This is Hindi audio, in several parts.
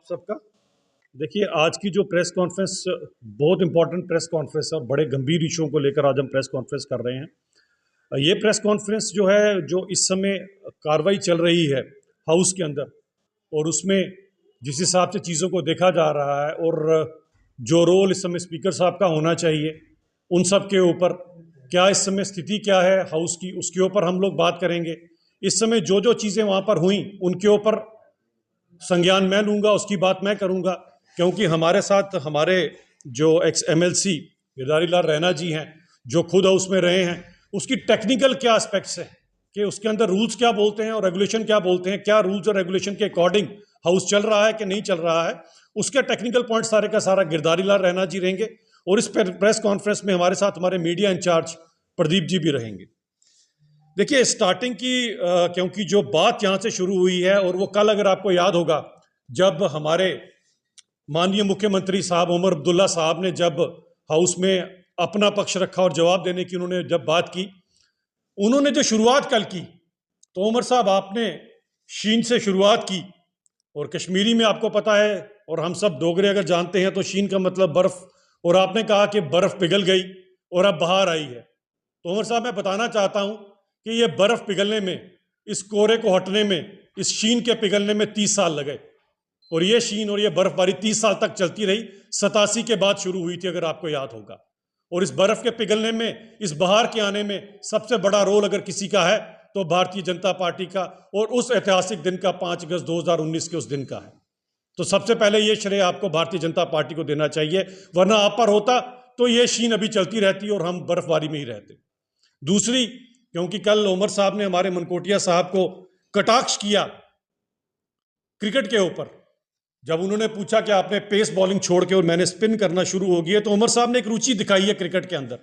सबका। देखिए, आज की जो प्रेस कॉन्फ्रेंस बहुत इंपॉर्टेंट प्रेस कॉन्फ्रेंस है और बड़े गंभीर इशुओं को लेकर आज हम प्रेस कॉन्फ्रेंस कर रहे हैं। ये प्रेस कॉन्फ्रेंस जो है, जो इस समय कार्रवाई चल रही है हाउस के अंदर, और उसमें जिस हिसाब से चीज़ों को देखा जा रहा है और जो रोल इस समय स्पीकर साहब का होना चाहिए, उन सब के ऊपर क्या इस समय स्थिति क्या है हाउस की, उसके ऊपर हम लोग बात करेंगे। इस समय जो जो चीज़ें वहाँ पर हुई उनके ऊपर संज्ञान मैं लूँगा, उसकी बात मैं करूँगा, क्योंकि हमारे साथ हमारे जो एक्स MLC गिरधारी लाल रैना जी हैं, जो खुद हाउस में रहे हैं, उसकी टेक्निकल क्या एस्पेक्ट्स हैं कि उसके अंदर रूल्स क्या बोलते हैं और रेगुलेशन क्या बोलते हैं, क्या रूल्स और रेगुलेशन के अकॉर्डिंग हाउस चल रहा है कि नहीं चल रहा है, उसके टेक्निकल पॉइंट सारे का सारा गिरधारी लाल रैना जी रहेंगे। और इस प्रेस कॉन्फ्रेंस में हमारे साथ हमारे मीडिया इंचार्ज प्रदीप जी भी रहेंगे। देखिए, स्टार्टिंग की क्योंकि जो बात यहाँ से शुरू हुई है, और वो कल अगर आपको याद होगा, जब हमारे माननीय मुख्यमंत्री साहब उमर अब्दुल्ला साहब ने जब हाउस में अपना पक्ष रखा और जवाब देने की उन्होंने जब बात की, उन्होंने जो शुरुआत कल की, तो उमर साहब आपने शीन से शुरुआत की, और कश्मीरी में आपको पता है और हम सब डोगरे अगर जानते हैं तो शीन का मतलब बर्फ, और आपने कहा कि बर्फ पिघल गई और अब बाहर आई है। तो उमर साहब, मैं बताना चाहता हूं कि ये बर्फ पिघलने में, इस कोहरे को हटने में, इस शीन के पिघलने में 30 साल लगे, और ये शीन और ये बर्फबारी 30 साल तक चलती रही। 87 के बाद शुरू हुई थी, अगर आपको याद होगा। और इस बर्फ के पिघलने में, इस बहार के आने में सबसे बड़ा रोल अगर किसी का है तो भारतीय जनता पार्टी का, और उस ऐतिहासिक दिन का 5 अगस्त 2019 के उस दिन का है। तो सबसे पहले ये श्रेय आपको भारतीय जनता पार्टी को देना चाहिए, वरना आप पर होता तो ये शीन अभी चलती रहती और हम बर्फबारी में ही रहते। दूसरी, क्योंकि कल उमर साहब ने हमारे मनकोटिया साहब को कटाक्ष किया क्रिकेट के ऊपर, जब उन्होंने पूछा कि आपने पेस बॉलिंग छोड़ के और मैंने स्पिन करना शुरू हो गया, तो उमर साहब ने एक रुचि दिखाई है क्रिकेट के अंदर।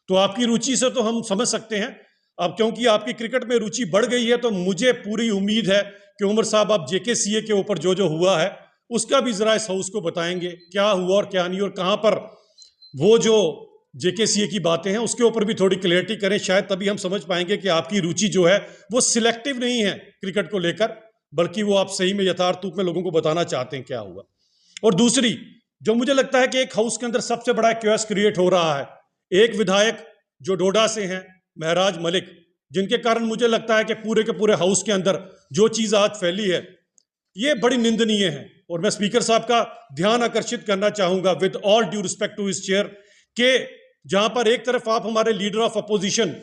तो आपकी रुचि से तो हम समझ सकते हैं, अब क्योंकि आपकी क्रिकेट में रुचि बढ़ गई है, तो मुझे पूरी उम्मीद है कि उमर साहब आप JKCA के ऊपर जो जो हुआ है उसका भी जरा इस हाउस को बताएंगे, क्या हुआ और क्या नहीं, और कहां पर वो जो JKCA की बातें हैं उसके ऊपर भी थोड़ी क्लियरिटी करें। शायद तभी हम समझ पाएंगे कि आपकी रुचि जो है वो सिलेक्टिव नहीं है क्रिकेट को लेकर, बल्कि वो आप सही में यथार्थ रूप में लोगों को बताना चाहते हैं क्या हुआ। और दूसरी, जो मुझे लगता है कि एक हाउस के अंदर सबसे बड़ा क्योस क्रिएट हो रहा है, एक विधायक जो डोडा से हैं, महराज मलिक, जिनके कारण मुझे लगता है कि पूरे के पूरे हाउस के अंदर जो चीज आज फैली है ये बड़ी निंदनीय है। और मैं स्पीकर साहब का ध्यान आकर्षित करना चाहूंगा, with all due respect to his chair, के जहां पर एक तरफ आप हमारे leader of opposition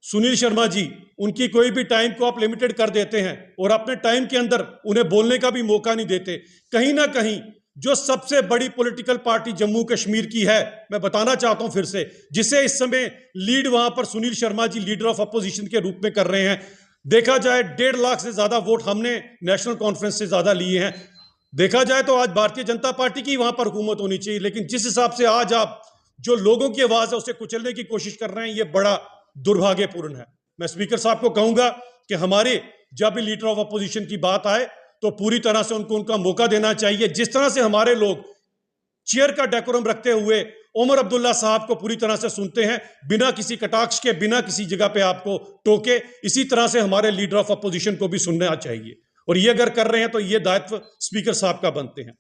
Sunil Sharma ji, उनकी कोई भी टाइम को आप लिमिटेड कर देते हैं और अपने टाइम के अंदर उन्हें बोलने का भी मौका नहीं देते। कहीं ना कहीं जो सबसे बड़ी पॉलिटिकल पार्टी जम्मू कश्मीर की है, मैं बताना चाहता हूं फिर से, जिसे इस समय लीड वहां पर सुनील शर्मा जी लीडर ऑफ अपोजिशन के रूप में कर रहे हैं। देखा जाए 1.5 लाख से ज्यादा वोट हमने नेशनल कॉन्फ्रेंस से ज्यादा लिए हैं। देखा जाए तो आज भारतीय जनता पार्टी की वहां पर हुकूमत होनी चाहिए, लेकिन जिस हिसाब से आज आप जो लोगों की आवाज है उसे कुचलने की कोशिश कर रहे हैं, ये बड़ा दुर्भाग्यपूर्ण है। मैं स्पीकर साहब को कहूंगा कि हमारे जब भी लीडर ऑफ अपोजिशन की बात आए तो पूरी तरह से उनको उनका मौका देना चाहिए। जिस तरह से हमारे लोग चेयर का डेकोरम रखते हुए उमर अब्दुल्ला साहब को पूरी तरह से सुनते हैं, बिना किसी कटाक्ष के, बिना किसी जगह पे आपको टोके, इसी तरह से हमारे लीडर ऑफ अपोजिशन को भी सुनना चाहिए। और ये अगर कर रहे हैं तो ये दायित्व स्पीकर साहब का बनते हैं।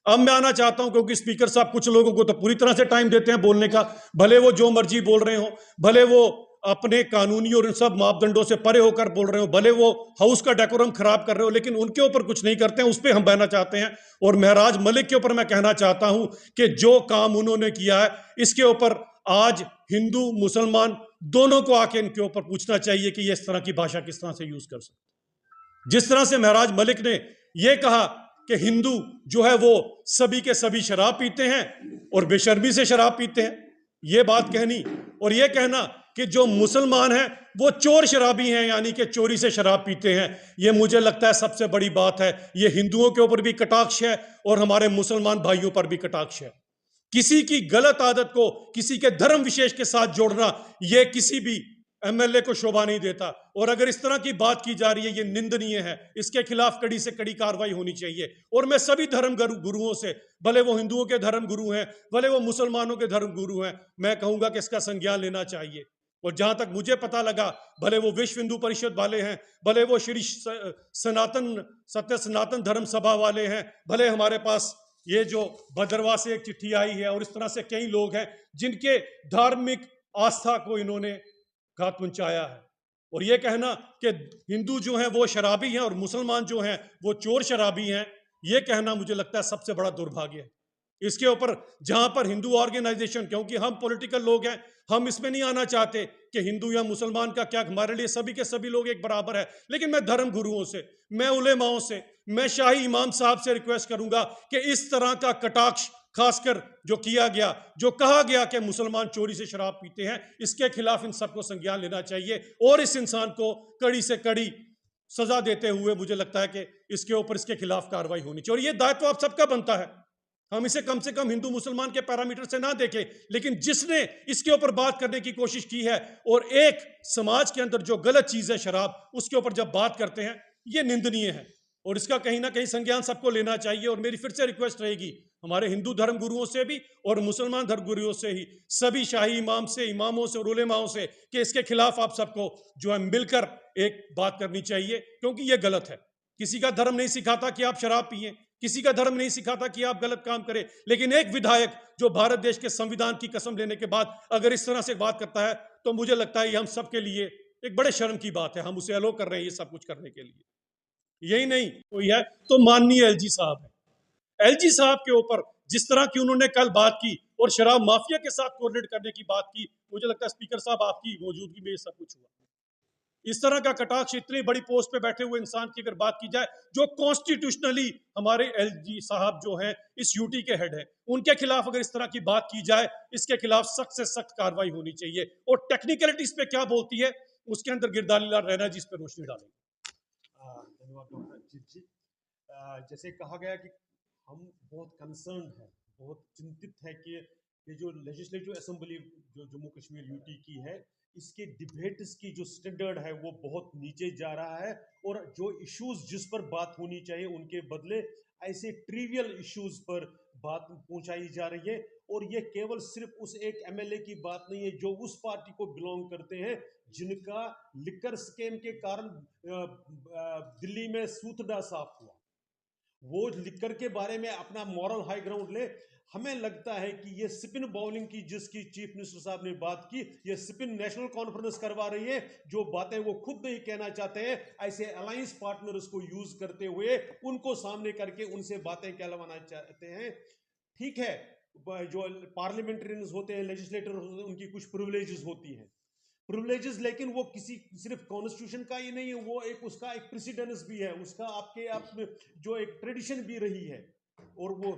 अब मैं आना चाहता हूं, क्योंकि स्पीकर साहब कुछ लोगों को तो पूरी तरह से टाइम देते हैं बोलने का, भले वो जो मर्जी बोल रहे हो, भले वो अपने कानूनी और इन सब मापदंडों से परे होकर बोल रहे हो, भले वो हाउस का डेकोरम खराब कर रहे हो, लेकिन उनके ऊपर कुछ नहीं करते हैं, उस पर हम बहना चाहते हैं। और महराज मलिक के ऊपर मैं कहना चाहता हूं कि जो काम उन्होंने किया है, इसके ऊपर आज हिंदू मुसलमान दोनों को आके इनके ऊपर पूछना चाहिए कि ये इस तरह की भाषा किस तरह से यूज कर सकते। जिस तरह से महराज मलिक ने यह कहा कि हिंदू जो है वो सभी के सभी शराब पीते हैं और बेशर्मी से शराब पीते हैं, ये बात कहनी, और ये कहना कि जो मुसलमान हैं वो चोर शराबी हैं, यानी कि चोरी से शराब पीते हैं, ये मुझे लगता है सबसे बड़ी बात है। ये हिंदुओं के ऊपर भी कटाक्ष है और हमारे मुसलमान भाइयों पर भी कटाक्ष है। किसी की गलत आदत को किसी के धर्म विशेष के साथ जोड़ना, ये किसी भी MLA को शोभा नहीं देता। और अगर इस तरह की बात की जा रही है, ये निंदनीय है, इसके खिलाफ कड़ी से कड़ी कार्रवाई होनी चाहिए। और मैं सभी धर्म गुरुओं से, भले वो हिंदुओं के धर्म गुरु हैं, भले वो मुसलमानों के धर्म गुरु हैं, मैं कहूंगा कि इसका संज्ञान लेना चाहिए। और जहां तक मुझे पता लगा, भले वो विश्व हिंदू परिषद वाले हैं, भले वो श्री सनातन सत्य सनातन धर्म सभा वाले हैं, भले हमारे पास ये जो भद्रवा से एक चिट्ठी आई है, और इस तरह से कई लोग हैं जिनके धार्मिक आस्था को इन्होंने घात पहुंचाया है। और ये कहना कि हिंदू जो हैं वो शराबी हैं और मुसलमान जो हैं वो चोर शराबी हैं, ये कहना मुझे लगता है सबसे बड़ा दुर्भाग्य है। इसके ऊपर जहां पर हिंदू ऑर्गेनाइजेशन, क्योंकि हम पॉलिटिकल लोग हैं, हम इसमें नहीं आना चाहते कि हिंदू या मुसलमान का क्या, हमारे लिए सभी के सभी लोग एक बराबर है। लेकिन मैं धर्म गुरुओं से, मैं उलेमाओं से, मैं शाही इमाम साहब से रिक्वेस्ट करूंगा कि इस तरह का कटाक्ष खासकर जो किया गया, जो कहा गया कि मुसलमान चोरी से शराब पीते हैं, इसके खिलाफ इन सबको संज्ञान लेना चाहिए और इस इंसान को कड़ी से कड़ी सजा देते हुए मुझे लगता है कि इसके ऊपर इसके खिलाफ कार्रवाई होनी चाहिए। और ये दायित्व आप सबका बनता है। हम इसे कम से कम हिंदू मुसलमान के पैरामीटर से ना देखें, लेकिन जिसने इसके ऊपर बात करने की कोशिश की है और एक समाज के अंदर जो गलत चीज है शराब, उसके ऊपर जब बात करते हैं, ये निंदनीय है और इसका कहीं ना कहीं संज्ञान सबको लेना चाहिए। और मेरी फिर से रिक्वेस्ट रहेगी हमारे हिंदू धर्म गुरुओं से भी और मुसलमान धर्म गुरुओं से ही, सभी शाही इमाम से, इमामों से और उलेमाओं से, कि इसके खिलाफ आप सबको जो है मिलकर एक बात करनी चाहिए, क्योंकि ये गलत है। किसी का धर्म नहीं सिखाता कि आप शराब पिए, किसी का धर्म नहीं सिखाता कि आप गलत काम करें, लेकिन एक विधायक जो भारत देश के संविधान की कसम लेने के बाद अगर इस तरह से बात करता है, तो मुझे लगता है ये हम सबके लिए एक बड़े शर्म की बात है। हम उसे अलो कर रहे हैं ये सब कुछ करने के लिए। यही नहीं कोई है तो माननीय एलजी साहब है। एलजी साहब के ऊपर जिस तरह की उन्होंने कल बात की और शराब माफिया के साथ कोऑर्डिनेट करने की बात की, मुझे लगता है स्पीकर साहब आपकी मौजूदगी में ये सब कुछ हुआ। इस तरह का कटाक्ष इतनी बड़ी पोस्ट पे बैठे हुए इंसान की अगर बात की जाए, जो कॉन्स्टिट्यूशनली हमारे एलजी साहब जो हैं इस यूटी के हेड हैं, उनके खिलाफ अगर इस तरह की बात की जाए, इसके खिलाफ सख्त से सख्त कार्रवाई होनी चाहिए। और टेक्निकलिटीज पे क्या बोलती है उसके अंदर गिरधारी लाल रैना जी इस पर रोशनी डालेंगे। धन्यवाद डॉक्टर अजीत जी। जैसे कहा गया कि हम बहुत कंसर्न है, बहुत चिंतित है कि ये जो लेजिस्लेटिव असेंबली जो जम्मू कश्मीर यूटी की है, इसके डिबेट्स की जो स्टैंडर्ड है वो बहुत नीचे जा रहा है और जो इश्यूज जिस पर बात होनी चाहिए उनके बदले ऐसे ट्रिवियल इश्यूज पर बात पहुंचाई जा रही है। और ये केवल सिर्फ उस एक एमएलए की बात नहीं है जो उस पार्टी को बिलोंग करते हैं जिनका लिकर स्कैम के कारण दिल्ली में सूतड़ा साफ हुआ। वो लिकर के बारे में अपना मॉरल हाई ग्राउंड ले। हमें लगता है कि ये स्पिन बॉलिंग की जिसकी चीफ मिनिस्टर साहब ने बात की, ये स्पिन नेशनल कॉन्फ्रेंस करवा रही है। जो बातें वो खुद नहीं कहना चाहते हैं, ऐसे अलायंस पार्टनर्स को यूज करते हुए उनको सामने करके उनसे बातें कहलवाना चाहते हैं। ठीक है, जो पार्लियामेंटेरियंस होते हैं, लेजिस्लेटर होते हैं, उनकी कुछ प्रिविलेजेस होती हैं, प्रिविलेजेस, लेकिन वो किसी सिर्फ कॉन्स्टिट्यूशन का ही नहीं है, वो एक उसका एक प्रेसिडेंस भी है, उसका आपके आप में जो एक ट्रेडिशन भी रही है। और वो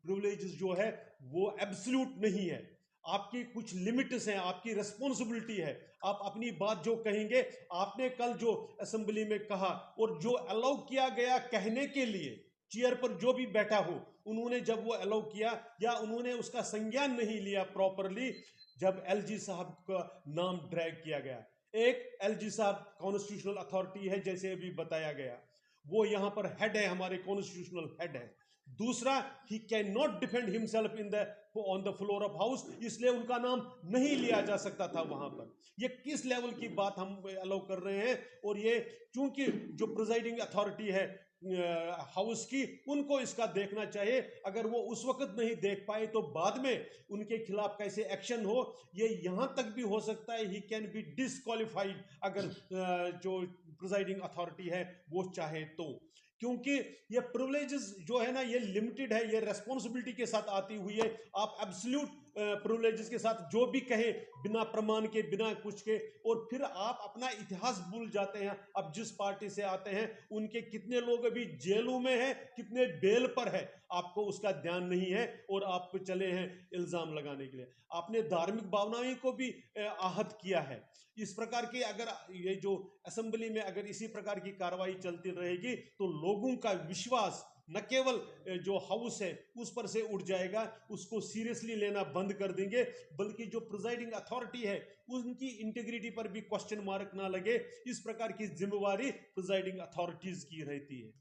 प्रिविलेजेस जो है वो एब्सोल्यूट नहीं है, आपकी कुछ लिमिट्स हैं, आपकी रिस्पॉन्सिबिलिटी है। आप अपनी बात जो कहेंगे, आपने कल जो असेंबली में कहा और जो अलाउ किया गया कहने के लिए चेयर पर जो भी बैठा हो, उन्होंने जब वो अलाउ किया या उन्होंने उसका संज्ञान नहीं लिया प्रॉपरली, जब एलजी साहब का नाम ड्रैग किया गया। एक एलजी साहब कॉन्स्टिट्यूशनल अथॉरिटी है, जैसे अभी बताया गया, वो यहां पर हेड है, हमारे कॉन्स्टिट्यूशनल हेड है। दूसरा, he can not defend himself in the on the floor of house, इसलिए उनका नाम नहीं लिया जा सकता था वहां पर। ये किस लेवल की बात हम अलाउ कर रहे हैं। और ये चूंकि जो प्रिजाइडिंग अथॉरिटी है हाउस की, उनको इसका देखना चाहिए। अगर वो उस वक्त नहीं देख पाए तो बाद में उनके खिलाफ कैसे एक्शन हो। ये यहां तक भी हो सकता है ही कैन बी डिसक्वालिफाइड अगर जो प्रिजाइडिंग अथॉरिटी है वो चाहे तो, क्योंकि ये प्रिविलेजेस जो है ना, ये लिमिटेड है, ये रेस्पॉन्सिबिलिटी के साथ आती हुई है। आप एब्सोल्यूट प्रिविलेजेस के साथ जो भी कहे बिना प्रमाण के, बिना कुछ के, और फिर आप अपना इतिहास भूल जाते हैं। अब जिस पार्टी से आते हैं उनके कितने लोग अभी जेलों में हैं, कितने बेल पर है, आपको उसका ध्यान नहीं है और आप चले हैं इल्जाम लगाने के लिए। आपने धार्मिक भावनाओं को भी आहत किया है। इस प्रकार की अगर ये जो असेंबली में अगर इसी प्रकार की कार्रवाई चलती रहेगी तो लोगों का विश्वास न केवल जो हाउस है उस पर से उठ जाएगा, उसको सीरियसली लेना बंद कर देंगे, बल्कि जो प्रिजाइडिंग अथॉरिटी है उनकी इंटीग्रिटी पर भी क्वेश्चन मार्क ना लगे। इस प्रकार की जिम्मेवारी प्रिजाइडिंग अथॉरिटीज की रहती है।